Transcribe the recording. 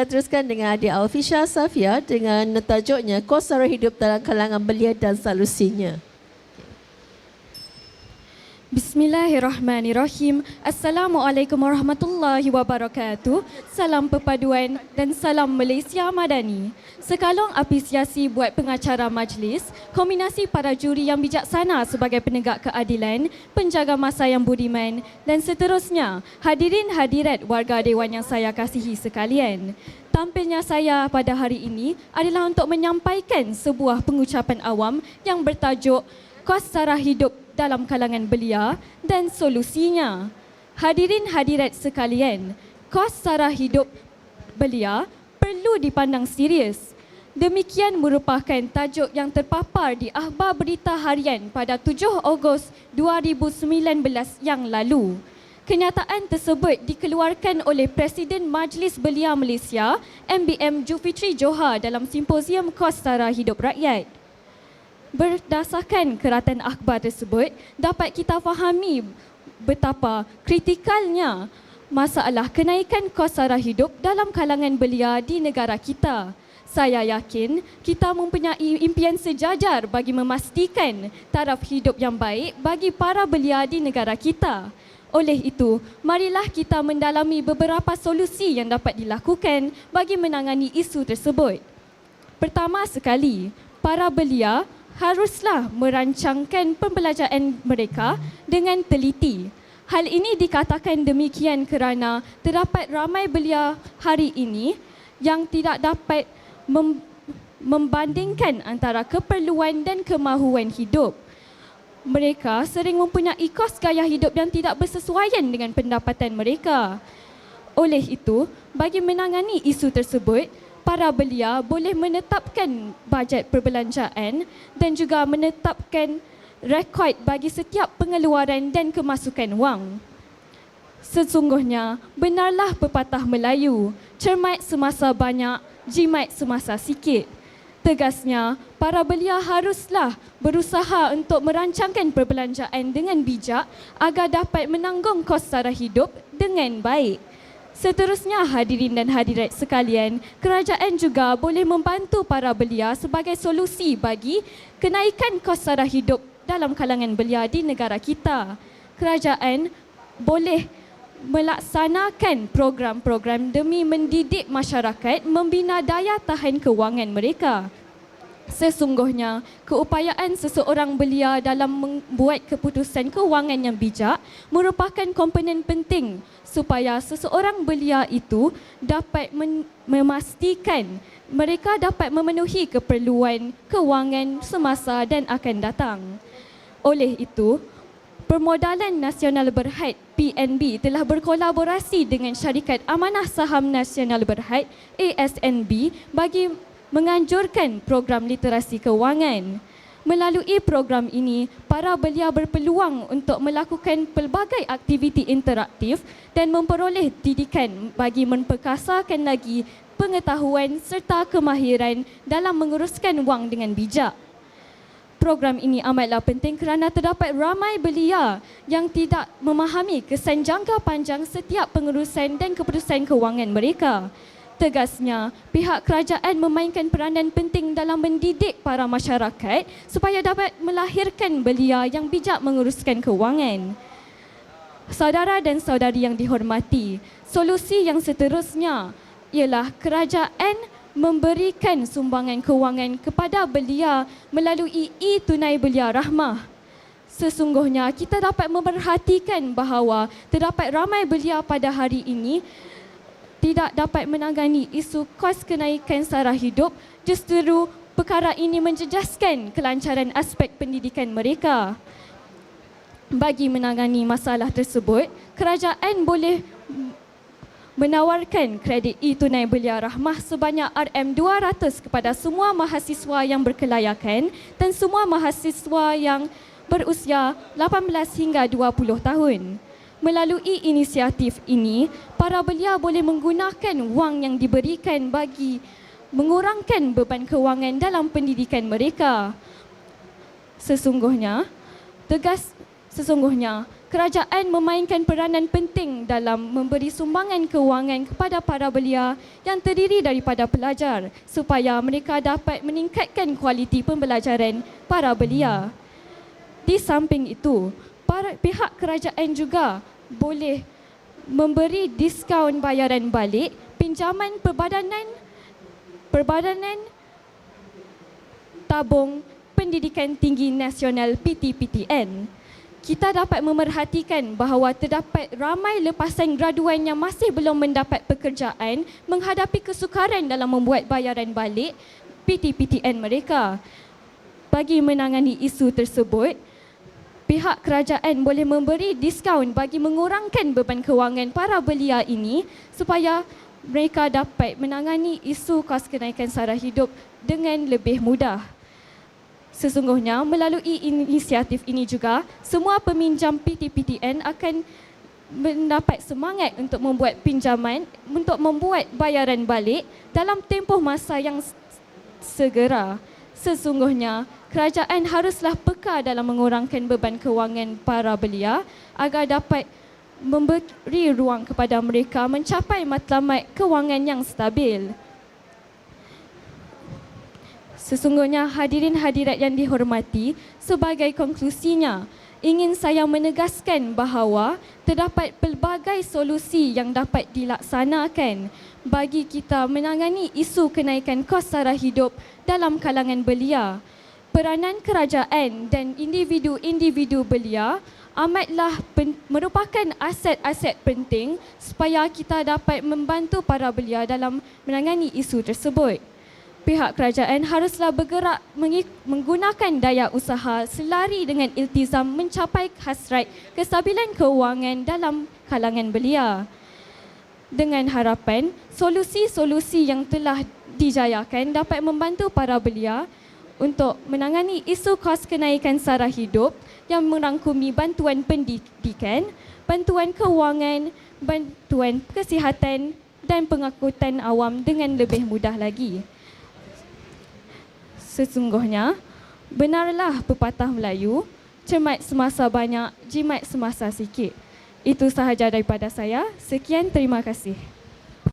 teruskan dengan adik Alfisha Safia dengan tajuknya Kos Sara Hidup dalam Kalangan Belia dan Solusinya. Bismillahirrahmanirrahim. Assalamualaikum warahmatullahi wabarakatuh. Salam perpaduan dan salam Malaysia Madani. Sekalong apresiasi buat pengacara majlis, kombinasi para juri yang bijaksana sebagai penegak keadilan, penjaga masa yang budiman dan seterusnya, hadirin hadirat warga dewan yang saya kasihi sekalian. Tampilnya saya pada hari ini adalah untuk menyampaikan sebuah pengucapan awam yang bertajuk Kos Sara Hidup dalam Kalangan Belia dan Solusinya. Hadirin hadirat sekalian, kos sara hidup belia perlu dipandang serius. Demikian merupakan tajuk yang terpapar di Akhbar Berita Harian pada 7 Ogos 2019 yang lalu. Kenyataan tersebut dikeluarkan oleh Presiden Majlis Belia Malaysia, MBM Julfitri Johar dalam Simposium Kos Sara Hidup Rakyat. Berdasarkan keratan akhbar tersebut, dapat kita fahami betapa kritikalnya masalah kenaikan kos sara hidup dalam kalangan belia di negara kita. Saya yakin kita mempunyai impian sejajar bagi memastikan taraf hidup yang baik bagi para belia di negara kita. Oleh itu, marilah kita mendalami beberapa solusi yang dapat dilakukan bagi menangani isu tersebut. Pertama sekali, para belia haruslah merancangkan pembelajaran mereka dengan teliti. Hal ini dikatakan demikian kerana terdapat ramai belia hari ini yang tidak dapat membandingkan antara keperluan dan kemahuan hidup. Mereka sering mempunyai kos gaya hidup yang tidak bersesuaian dengan pendapatan mereka. Oleh itu, bagi menangani isu tersebut, para belia boleh menetapkan bajet perbelanjaan dan juga menetapkan rekod bagi setiap pengeluaran dan kemasukan wang. Sesungguhnya, benarlah pepatah Melayu, cermat semasa banyak, jimat semasa sikit. Tegasnya, para belia haruslah berusaha untuk merancangkan perbelanjaan dengan bijak agar dapat menanggung kos sara hidup dengan baik. Seterusnya, hadirin dan hadirat sekalian, kerajaan juga boleh membantu para belia sebagai solusi bagi kenaikan kos sara hidup dalam kalangan belia di negara kita. Kerajaan boleh melaksanakan program-program demi mendidik masyarakat membina daya tahan kewangan mereka. Sesungguhnya, keupayaan seseorang belia dalam membuat keputusan kewangan yang bijak merupakan komponen penting supaya seseorang belia itu dapat memastikan mereka dapat memenuhi keperluan kewangan semasa dan akan datang. Oleh itu, Permodalan Nasional Berhad PNB telah berkolaborasi dengan Syarikat Amanah Saham Nasional Berhad ASNB bagi menganjurkan program literasi kewangan. Melalui program ini, para belia berpeluang untuk melakukan pelbagai aktiviti interaktif dan memperoleh didikan bagi memperkasakan lagi pengetahuan serta kemahiran dalam menguruskan wang dengan bijak. Program ini amatlah penting kerana terdapat ramai belia yang tidak memahami kesan jangka panjang setiap pengurusan dan keputusan kewangan mereka. Tegasnya, pihak kerajaan memainkan peranan penting dalam mendidik para masyarakat supaya dapat melahirkan belia yang bijak menguruskan kewangan. Saudara dan saudari yang dihormati, solusi yang seterusnya ialah kerajaan memberikan sumbangan kewangan kepada belia melalui e-tunai belia rahmah. Sesungguhnya, kita dapat memerhatikan bahawa terdapat ramai belia pada hari ini tidak dapat menangani isu kos kenaikan sara hidup, justru perkara ini menjejaskan kelancaran aspek pendidikan mereka. Bagi menangani masalah tersebut, kerajaan boleh menawarkan kredit e-tunai belia rahmah sebanyak RM200 kepada semua mahasiswa yang berkelayakan dan semua mahasiswa yang berusia 18 hingga 20 tahun. Melalui inisiatif ini, para belia boleh menggunakan wang yang diberikan bagi mengurangkan beban kewangan dalam pendidikan mereka. Sesungguhnya, kerajaan memainkan peranan penting dalam memberi sumbangan kewangan kepada para belia yang terdiri daripada pelajar supaya mereka dapat meningkatkan kualiti pembelajaran para belia. Di samping itu, pihak kerajaan juga boleh memberi diskaun bayaran balik pinjaman Perbadanan Tabung Pendidikan Tinggi Nasional PTPTN. Kita dapat memerhatikan bahawa terdapat ramai lepasan graduan yang masih belum mendapat pekerjaan menghadapi kesukaran dalam membuat bayaran balik PTPTN mereka. Bagi menangani isu tersebut, pihak kerajaan boleh memberi diskaun bagi mengurangkan beban kewangan para belia ini supaya mereka dapat menangani isu kos kenaikan sara hidup dengan lebih mudah. Sesungguhnya, melalui inisiatif ini juga, semua peminjam PTPTN akan mendapat semangat untuk membuat pinjaman, untuk membuat bayaran balik dalam tempoh masa yang segera. Sesungguhnya, kerajaan haruslah peka dalam mengurangkan beban kewangan para belia agar dapat memberi ruang kepada mereka mencapai matlamat kewangan yang stabil. Sesungguhnya hadirin hadirat yang dihormati, sebagai konklusinya, ingin saya menegaskan bahawa terdapat pelbagai solusi yang dapat dilaksanakan bagi kita menangani isu kenaikan kos sara hidup dalam kalangan belia. Peranan kerajaan dan individu-individu belia amatlah merupakan aset-aset penting supaya kita dapat membantu para belia dalam menangani isu tersebut. Pihak kerajaan haruslah bergerak menggunakan daya usaha selari dengan iltizam mencapai hasrat kestabilan kewangan dalam kalangan belia. Dengan harapan, solusi-solusi yang telah dijayakan dapat membantu para belia untuk menangani isu kos kenaikan sara hidup yang merangkumi bantuan pendidikan, bantuan kewangan, bantuan kesihatan dan pengangkutan awam dengan lebih mudah lagi. Sesungguhnya, benarlah pepatah Melayu, cermat semasa banyak, jimat semasa sikit. Itu sahaja daripada saya. Sekian, terima kasih.